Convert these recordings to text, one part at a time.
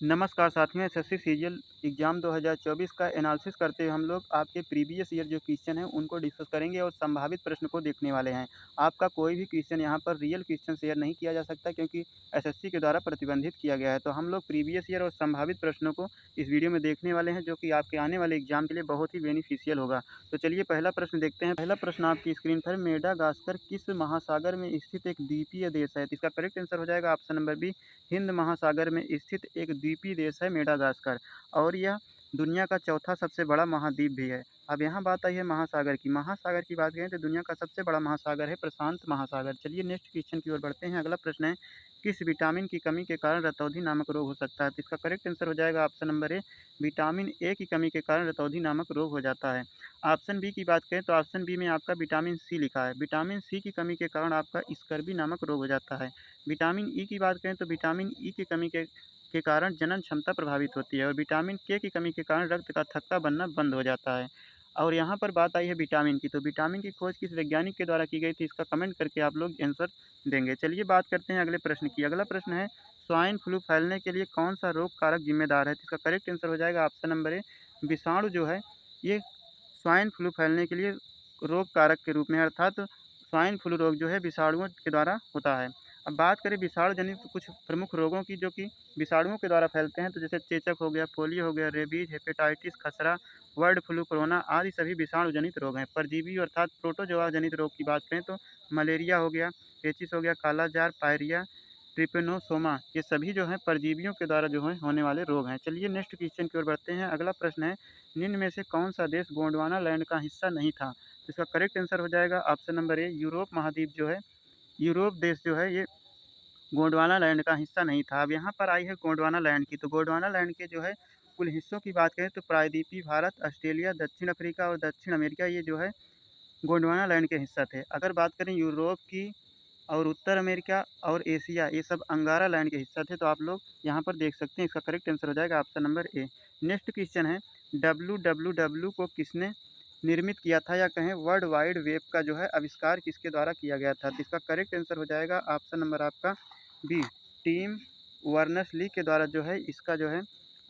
नमस्कार साथियों, SSC CGL exam 2024 का एनालिसिस करते हुए हम लोग आपके प्रीवियस ईयर जो क्वेश्चन हैं उनको डिस्कस करेंगे और संभावित प्रश्न को देखने वाले हैं। आपका कोई भी क्वेश्चन यहाँ पर रियल क्वेश्चन शेयर नहीं किया जा सकता क्योंकि एसएससी के द्वारा प्रतिबंधित किया गया है। तो हम लोग प्रीवियस ईयर और संभावित प्रश्नों को इस वीडियो में देखने वाले हैं, जो कि आपके आने वाले एग्जाम के लिए बहुत ही बेनिफिशियल होगा। तो चलिए पहला प्रश्न देखते हैं। पहला प्रश्न आपकी स्क्रीन पर, मेडागास्कर किस महासागर में स्थित एक द्वीपीय देश है? तो इसका करेक्ट आंसर हो जाएगा ऑप्शन नंबर बी, हिंद महासागर में स्थित एक द्वीपीय देश है मेडागास्कर। और यह दुनिया का चौथा सबसे बड़ा महाद्वीप भी है। अब यहाँ बात आई है महासागर की। महासागर की बात करें तो दुनिया का सबसे बड़ा महासागर है प्रशांत महासागर। चलिए नेक्स्ट क्वेश्चन की ओर बढ़ते हैं। अगला प्रश्न है, किस विटामिन की कमी के कारण रतौंधी नामक रोग हो सकता है? तो इसका करेक्ट आंसर हो जाएगा option number A, vitamin A की कमी के कारण रतौंधी नामक रोग हो जाता है। ऑप्शन बी की बात करें तो ऑप्शन बी में आपका विटामिन सी लिखा है। विटामिन सी की कमी के कारण आपका स्कर्वी नामक रोग हो जाता है। विटामिन ई की बात करें तो विटामिन ई की कमी के कारण जनन क्षमता प्रभावित होती है। और विटामिन के की कमी के कारण रक्त का थक्का बनना बंद हो जाता है। और यहाँ पर बात आई है विटामिन की, तो विटामिन की खोज किस वैज्ञानिक के द्वारा की गई थी? इसका कमेंट करके आप लोग आंसर देंगे। चलिए बात करते हैं अगले प्रश्न की। अगला प्रश्न है, स्वाइन फ्लू फैलने के लिए कौन सा रोग कारक जिम्मेदार है? तो इसका करेक्ट आंसर हो जाएगा ऑप्शन नंबर ए, विषाणु जो है ये स्वाइन फ्लू फैलने के लिए रोग कारक के रूप में, अर्थात स्वाइन फ्लू रोग जो है विषाणुओं के द्वारा होता है। अब बात करें विषाणु जनित कुछ प्रमुख रोगों की जो कि विषाणुओं के द्वारा फैलते हैं, तो जैसे चेचक हो गया, पोलियो हो गया, रेबीज, हेपेटाइटिस, खसरा, बर्ड फ्लू, कोरोना आदि सभी विषाणु जनित रोग हैं। परजीवी अर्थात प्रोटोजोआ जनित रोग की बात करें तो मलेरिया हो गया, पेचिस हो गया, कालाजार, पायरिया, ट्रिपेनोसोमा, ये सभी जो हैं परजीवियों के द्वारा जो है होने वाले रोग हैं। चलिए नेक्स्ट क्वेश्चन की ओर बढ़ते हैं। अगला प्रश्न है, निम्न में से कौन सा देश गोंडवाना लैंड का हिस्सा नहीं था? तो इसका करेक्ट आंसर हो जाएगा ऑप्शन नंबर ए, यूरोप महाद्वीप जो है, यूरोप देश जो है ये गोंडवाना लैंड का हिस्सा नहीं था। अब यहाँ पर आई है गोंडवाना लैंड की, तो गोंडवाना लैंड के जो है कुल हिस्सों की बात करें तो प्रायद्वीपीय भारत, ऑस्ट्रेलिया, दक्षिण अफ्रीका और दक्षिण अमेरिका ये जो है गोंडवाना लैंड के हिस्सा थे। अगर बात करें यूरोप की और उत्तर अमेरिका और एशिया, ये सब अंगारा लैंड के हिस्सा थे। तो आप लोग यहाँ पर देख सकते हैं, इसका करेक्ट आंसर हो जाएगा option number A. Next question है, डब्ल्यू को किसने निर्मित किया था, या कहें वर्ल्ड वाइड वेब का जो है आविष्कार किसके द्वारा किया गया था? तो इसका करेक्ट आंसर हो जाएगा ऑप्शन नंबर आपका बी, टिम वर्नर्स ली के द्वारा जो है इसका जो है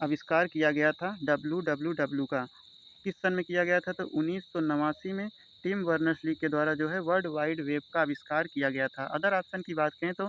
आविष्कार किया गया था। डब्ल्यू का किस सन में किया गया था? तो 1989 में टिम वर्नर्स ली के द्वारा जो है वर्ल्ड वाइड वेब का आविष्कार किया गया था। अदर ऑप्शन की बात करें तो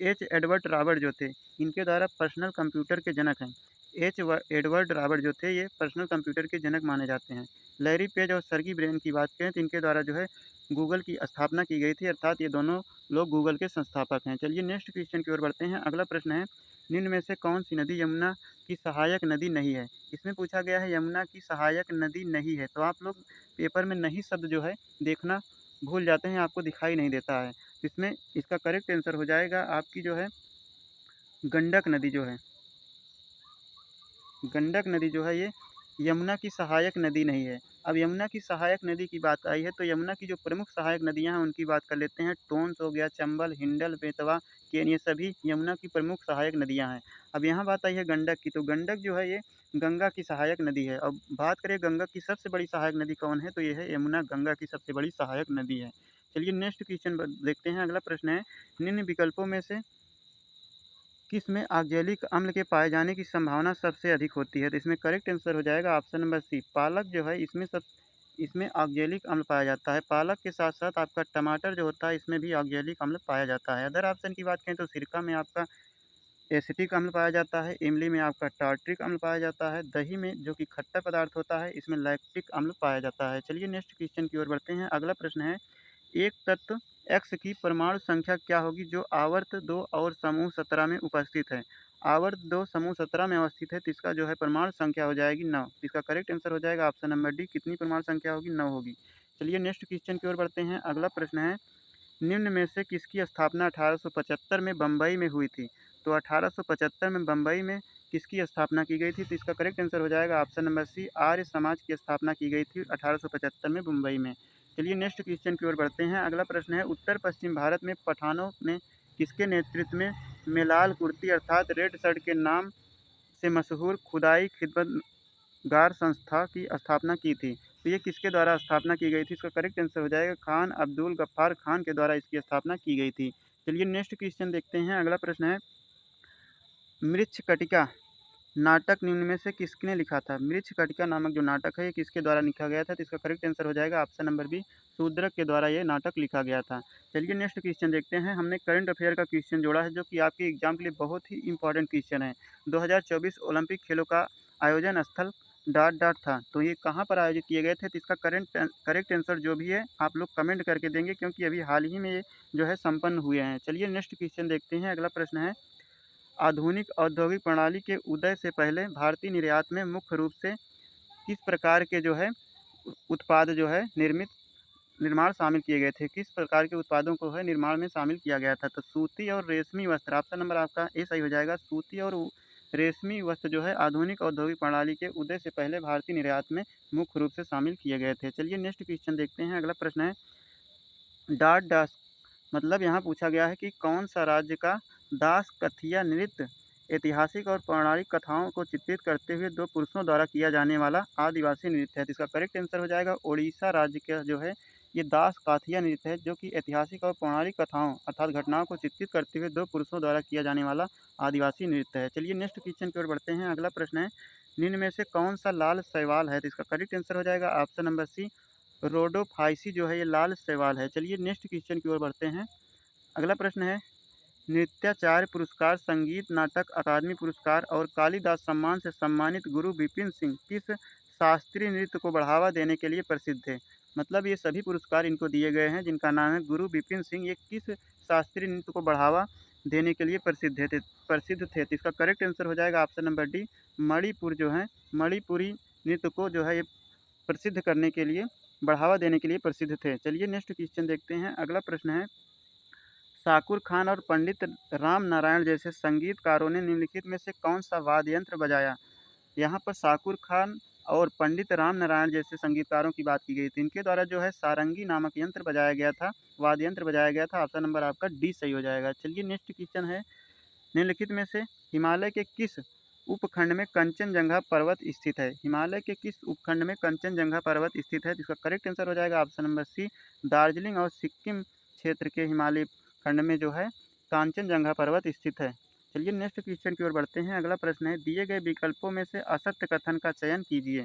एच एडवर्ड रॉबर्ट जो थे, इनके द्वारा पर्सनल कंप्यूटर के जनक हैं। एडवर्ड रॉबर्ट जो थे ये पर्सनल कंप्यूटर के जनक माने जाते हैं। लैरी पेज और सर्गी ब्रेन की बात करें तो इनके द्वारा जो है गूगल की स्थापना की गई थी, अर्थात ये दोनों लोग गूगल के संस्थापक हैं। चलिए नेक्स्ट क्वेश्चन की ओर बढ़ते हैं। अगला प्रश्न है, निम्न में से कौन सी नदी यमुना की सहायक नदी नहीं है? इसमें पूछा गया है यमुना की सहायक नदी नहीं है। तो आप लोग पेपर में नहीं शब्द जो है देखना भूल जाते हैं, आपको दिखाई नहीं देता है। इसमें इसका करेक्ट आंसर हो जाएगा आपकी जो है गंडक नदी जो है, गंडक नदी जो है ये यमुना की सहायक नदी नहीं है। अब यमुना की सहायक नदी की बात आई है तो यमुना की जो प्रमुख सहायक नदियां हैं उनकी बात कर लेते हैं। टोंस हो गया, चंबल, हिंडल, बेतवा, केन, ये सभी यमुना की प्रमुख सहायक नदियां हैं। अब यहाँ बात आई है गंडक की, तो गंडक जो है ये गंगा की सहायक नदी है। अब बात करें गंगा की सबसे बड़ी सहायक नदी कौन है, तो ये है यमुना, गंगा की सबसे बड़ी सहायक नदी है। चलिए नेक्स्ट क्वेश्चन देखते हैं। अगला प्रश्न है, निम्न विकल्पों में से किस में ऑक्जेलिक अम्ल के पाए जाने की संभावना सबसे अधिक होती है? तो इसमें करेक्ट आंसर हो जाएगा ऑप्शन नंबर सी, पालक जो है इसमें ऑक्जेलिक अम्ल पाया जाता है। पालक के साथ साथ आपका टमाटर जो होता है इसमें भी ऑक्जेलिक अम्ल पाया जाता है। अदर ऑप्शन की बात करें तो सिरका में आपका एसिटिक अम्ल पाया जाता है, इमली में आपका टार्ट्रिक अम्ल पाया जाता है, दही में जो कि खट्टा पदार्थ होता है इसमें लैक्टिक अम्ल पाया जाता है। चलिए नेक्स्ट क्वेश्चन की ओर बढ़ते हैं। अगला प्रश्न है, एक तत्व एक्स की परमाणु संख्या क्या होगी जो आवर्त 2 और समूह 17 में उपस्थित है? आवर्त 2 समूह 17 में अवस्थित है तो इसका जो है परमाणु संख्या हो जाएगी 9। इसका करेक्ट आंसर हो जाएगा ऑप्शन नंबर डी, कितनी परमाणु संख्या होगी? 9 होगी। चलिए नेक्स्ट क्वेश्चन की ओर बढ़ते हैं। अगला प्रश्न है, निम्न में से किसकी स्थापना 1875 में बम्बई में हुई थी? तो 1875 में बम्बई में किसकी स्थापना की गई थी? तो इसका करेक्ट आंसर हो जाएगा option number C, Arya Samaj की स्थापना की गई थी 1875 में मुंबई में। चलिए नेक्स्ट क्वेश्चन की ओर बढ़ते हैं। अगला प्रश्न है, उत्तर पश्चिम भारत में पठानों ने किसके नेतृत्व में मेलाल कुर्ती अर्थात रेड शर्ट के नाम से मशहूर खुदाई खिदमतगार संस्था की स्थापना की थी? तो ये किसके द्वारा स्थापना की गई थी? इसका करेक्ट आंसर हो जाएगा खान अब्दुल गफ्फार खान के द्वारा इसकी स्थापना की गई थी। चलिए नेक्स्ट क्वेश्चन देखते हैं। अगला प्रश्न है, मृच्छकटिका नाटक निम्न में से किसने लिखा था? मृच्छकटिका नामक जो नाटक है ये किसके द्वारा लिखा गया था? तो इसका करेक्ट आंसर हो जाएगा ऑप्शन नंबर बी, शूद्रक के द्वारा ये नाटक लिखा गया था। चलिए नेक्स्ट क्वेश्चन देखते हैं। हमने करंट अफेयर का क्वेश्चन जोड़ा है जो कि आपके एग्जाम के लिए बहुत ही इंपॉर्टेंट क्वेश्चन है। 2024 ओलंपिक खेलों का आयोजन स्थल डॉट डॉट था, तो ये कहाँ पर आयोजित किए गए थे? तो इसका करेक्ट आंसर जो भी है आप लोग कमेंट करके देंगे, क्योंकि अभी हाल ही में ये जो है संपन्न हुए हैं। चलिए नेक्स्ट क्वेश्चन देखते हैं। अगला प्रश्न है, आधुनिक औद्योगिक प्रणाली के उदय से पहले भारतीय निर्यात में मुख्य रूप से किस प्रकार के जो है उत्पाद जो है निर्माण शामिल किए गए थे? किस प्रकार के उत्पादों को है निर्माण में शामिल किया गया था? तो सूती और रेशमी वस्त्र, ऑप्शन नंबर आपका ए सही हो जाएगा। सूती और रेशमी वस्त्र जो है आधुनिक औद्योगिक प्रणाली के उदय से पहले भारतीय निर्यात में मुख्य रूप से शामिल किए गए थे। चलिए नेक्स्ट क्वेश्चन देखते हैं। अगला प्रश्न है, डाट डास मतलब यहाँ पूछा गया है कि कौन सा राज्य का दास कथिया नृत्य ऐतिहासिक और पौराणिक कथाओं को चित्रित करते हुए दो पुरुषों द्वारा किया जाने वाला आदिवासी नृत्य है? तो इसका करेक्ट आंसर हो जाएगा उड़ीसा राज्य का जो है ये दास काथिया नृत्य है, जो कि ऐतिहासिक और पौराणिक कथाओं अर्थात घटनाओं को चित्रित करते हुए दो पुरुषों द्वारा किया जाने वाला आदिवासी नृत्य है। चलिए नेक्स्ट क्वेश्चन की ओर बढ़ते हैं। अगला प्रश्न है, निम्न में से कौन सा लाल शैवाल है? तो इसका करेक्ट आंसर हो जाएगा ऑप्शन नंबर सी, रोडोफाइसी जो है ये लाल शैवाल है। चलिए नेक्स्ट क्वेश्चन की ओर बढ़ते हैं। अगला प्रश्न है, नृत्याचार्य पुरस्कार, संगीत नाटक अकादमी पुरस्कार और कालिदास सम्मान से सम्मानित गुरु विपिन सिंह किस शास्त्रीय नृत्य को बढ़ावा देने के लिए प्रसिद्ध थे? मतलब ये सभी पुरस्कार इनको दिए गए हैं जिनका नाम है गुरु विपिन सिंह। ये किस शास्त्रीय नृत्य को बढ़ावा देने के लिए प्रसिद्ध थे? तो इसका करेक्ट आंसर हो जाएगा ऑप्शन नंबर डी, मणिपुर जो है मणिपुरी नृत्य को जो है ये प्रसिद्ध करने के लिए बढ़ावा देने के लिए प्रसिद्ध थे। चलिए नेक्स्ट क्वेश्चन देखते हैं। अगला प्रश्न है, शाकुर खान और पंडित राम नारायण जैसे संगीतकारों ने निम्नलिखित में से कौन सा वाद्य यंत्र बजाया? यहाँ पर शाकुर खान और पंडित राम नारायण जैसे संगीतकारों की बात की गई थी। इनके द्वारा जो है सारंगी नामक यंत्र बजाया गया था, वाद्य यंत्र बजाया गया था। ऑप्शन नंबर आपका डी सही हो जाएगा। चलिए नेक्स्ट क्वेश्चन है, निम्नलिखित में से हिमालय के किस उपखंड में कंचनजंगा पर्वत स्थित है? हिमालय के किस उपखंड में कंचनजंगा पर्वत स्थित है? जिसका करेक्ट आंसर हो जाएगा ऑप्शन नंबर सी, दार्जिलिंग और सिक्किम क्षेत्र के हिमालय खंड में जो है कांचनजंगा पर्वत स्थित है। चलिए नेक्स्ट क्वेश्चन की ओर बढ़ते हैं। अगला प्रश्न है, दिए गए विकल्पों में से असत्य कथन का चयन कीजिए।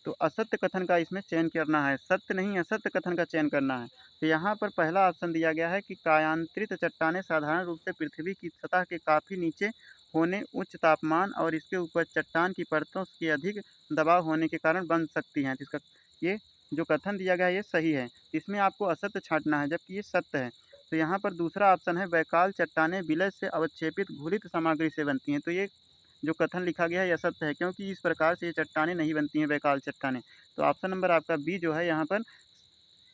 तो असत्य कथन का इसमें चयन करना है, सत्य नहीं असत्य कथन का चयन करना है। तो यहाँ पर पहला ऑप्शन दिया गया है कि कायांतरित चट्टानें साधारण रूप से पृथ्वी की सतह के काफ़ी नीचे होने, उच्च तापमान और इसके ऊपर चट्टान की परतों के अधिक दबाव होने के कारण बन सकती हैं। इसका ये जो कथन दिया गया है ये सही है, इसमें आपको असत्य छांटना है जबकि ये सत्य है। तो यहाँ पर दूसरा ऑप्शन है, वैकाल चट्टानें विलय से अवक्षेपित घुलित सामग्री से बनती हैं। तो ये जो कथन लिखा गया है यह सत्य है, क्योंकि इस प्रकार से ये चट्टानें नहीं बनती हैं, वैकाल चट्टानें। तो ऑप्शन नंबर आपका बी जो है यहाँ पर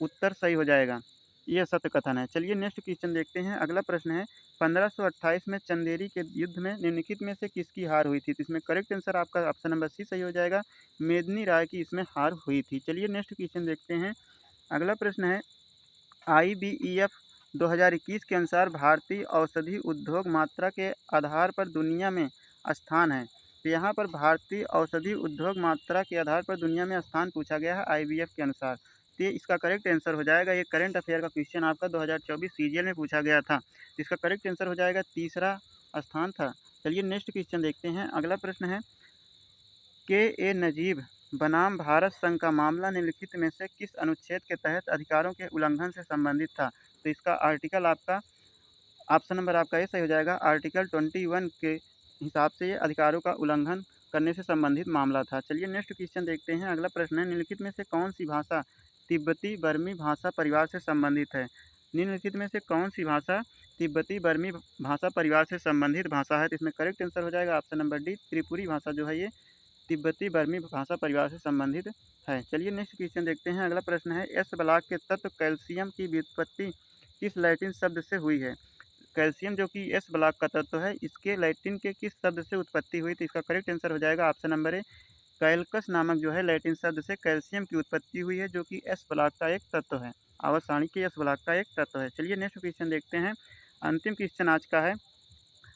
उत्तर सही हो जाएगा, ये सत्य कथन है। चलिए नेक्स्ट क्वेश्चन देखते हैं। अगला प्रश्न है, 1528 में चंदेरी के युद्ध में निम्नलिखित में से किसकी हार हुई थी? तो इसमें करेक्ट आंसर आपका ऑप्शन नंबर सी सही हो जाएगा, मेदिनी राय की इसमें हार हुई थी। चलिए नेक्स्ट क्वेश्चन देखते हैं। अगला प्रश्न है, IBEF 2021 के अनुसार भारतीय औषधि उद्योग मात्रा के आधार पर दुनिया में स्थान है। तो यहाँ पर भारतीय औषधि उद्योग मात्रा के आधार पर दुनिया में स्थान पूछा गया है IBF के अनुसार। तो इसका करेक्ट आंसर हो जाएगा, ये करंट अफेयर का क्वेश्चन आपका 2024 सीजीएल में पूछा गया था। इसका करेक्ट आंसर हो जाएगा तीसरा स्थान था। चलिए नेक्स्ट क्वेश्चन देखते हैं। अगला प्रश्न है, के नजीब बनाम भारत संघ का मामला निम्नलिखित में से किस अनुच्छेद के तहत अधिकारों के उल्लंघन से संबंधित था? तो इसका आर्टिकल आपका ऑप्शन नंबर आपका ये सही हो जाएगा, आर्टिकल 21 के हिसाब से ये अधिकारों का उल्लंघन करने से संबंधित मामला था। चलिए नेक्स्ट क्वेश्चन देखते हैं। अगला प्रश्न है, निम्नलिखित में से कौन सी भाषा तिब्बती बर्मी भाषा परिवार से संबंधित है? निम्नलिखित में से कौन सी भाषा तिब्बती बर्मी भाषा परिवार से संबंधित भाषा है? तो इसमें करेक्ट आंसर हो जाएगा ऑप्शन नंबर डी, त्रिपुरी भाषा जो है ये तिब्बती बर्मी भाषा परिवार से संबंधित है। चलिए नेक्स्ट क्वेश्चन देखते हैं। अगला प्रश्न है, एस ब्लॉक के तत्व कैल्शियम की व्युत्पत्ति किस लैटिन शब्द से हुई है? कैल्शियम जो कि एस ब्लॉक का तत्व है, इसके लैटिन के किस शब्द से उत्पत्ति हुई? तो इसका करेक्ट आंसर हो जाएगा ऑप्शन नंबर ए, कैल्कस नामक जो है लैटिन शब्द से कैल्शियम की उत्पत्ति हुई है, जो कि एस ब्लॉक का एक तत्व है, आवर्त सारणी के एस ब्लॉक का एक तत्व है। चलिए नेक्स्ट क्वेश्चन देखते हैं। अंतिम क्वेश्चन आज का है,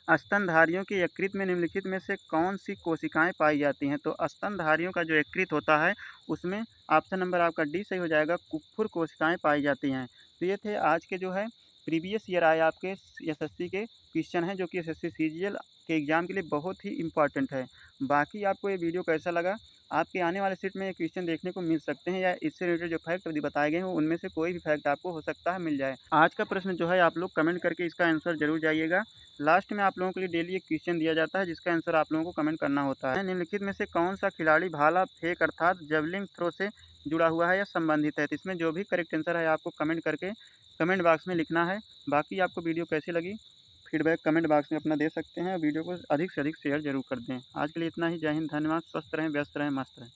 स्तनधारियों के यकृत में निम्नलिखित में से कौन सी कोशिकाएं पाई जाती हैं? तो स्तनधारियों का जो यकृत होता है उसमें ऑप्शन नंबर आपका डी सही हो जाएगा, कुप्फुर कोशिकाएं पाई जाती हैं। तो ये थे आज के जो है प्रीवियस ईयर आए आपके एसएससी के क्वेश्चन हैं, जो कि एसएससी सीजीएल के एग्ज़ाम के लिए बहुत ही इम्पॉर्टेंट है। बाकी आपको ये वीडियो कैसा लगा? आपके आने वाले सेट में ये क्वेश्चन देखने को मिल सकते हैं, या इससे रिलेटेड जो फैक्ट अभी बताए गए हैं उनमें से कोई भी फैक्ट आपको हो सकता है मिल जाए। आज का प्रश्न जो है आप लोग कमेंट करके इसका आंसर ज़रूर जाइएगा। लास्ट में आप लोगों के लिए डेली एक क्वेश्चन दिया जाता है, जिसका आंसर आप लोगों को कमेंट करना होता है। निम्नलिखित में से कौन सा खिलाड़ी भाला फेंक अर्थात जेवलिन थ्रो से जुड़ा हुआ है या संबंधित है? तो इसमें जो भी करेक्ट आंसर है आपको कमेंट करके कमेंट बॉक्स में लिखना है। बाकी आपको वीडियो कैसी लगी, फीडबैक कमेंट बॉक्स में अपना दे सकते हैं। वीडियो को अधिक से अधिक शेयर जरूर कर दें। आज के लिए इतना ही। जय हिंद, धन्यवाद। स्वस्थ रहें, व्यस्त रहें, मस्त रहें।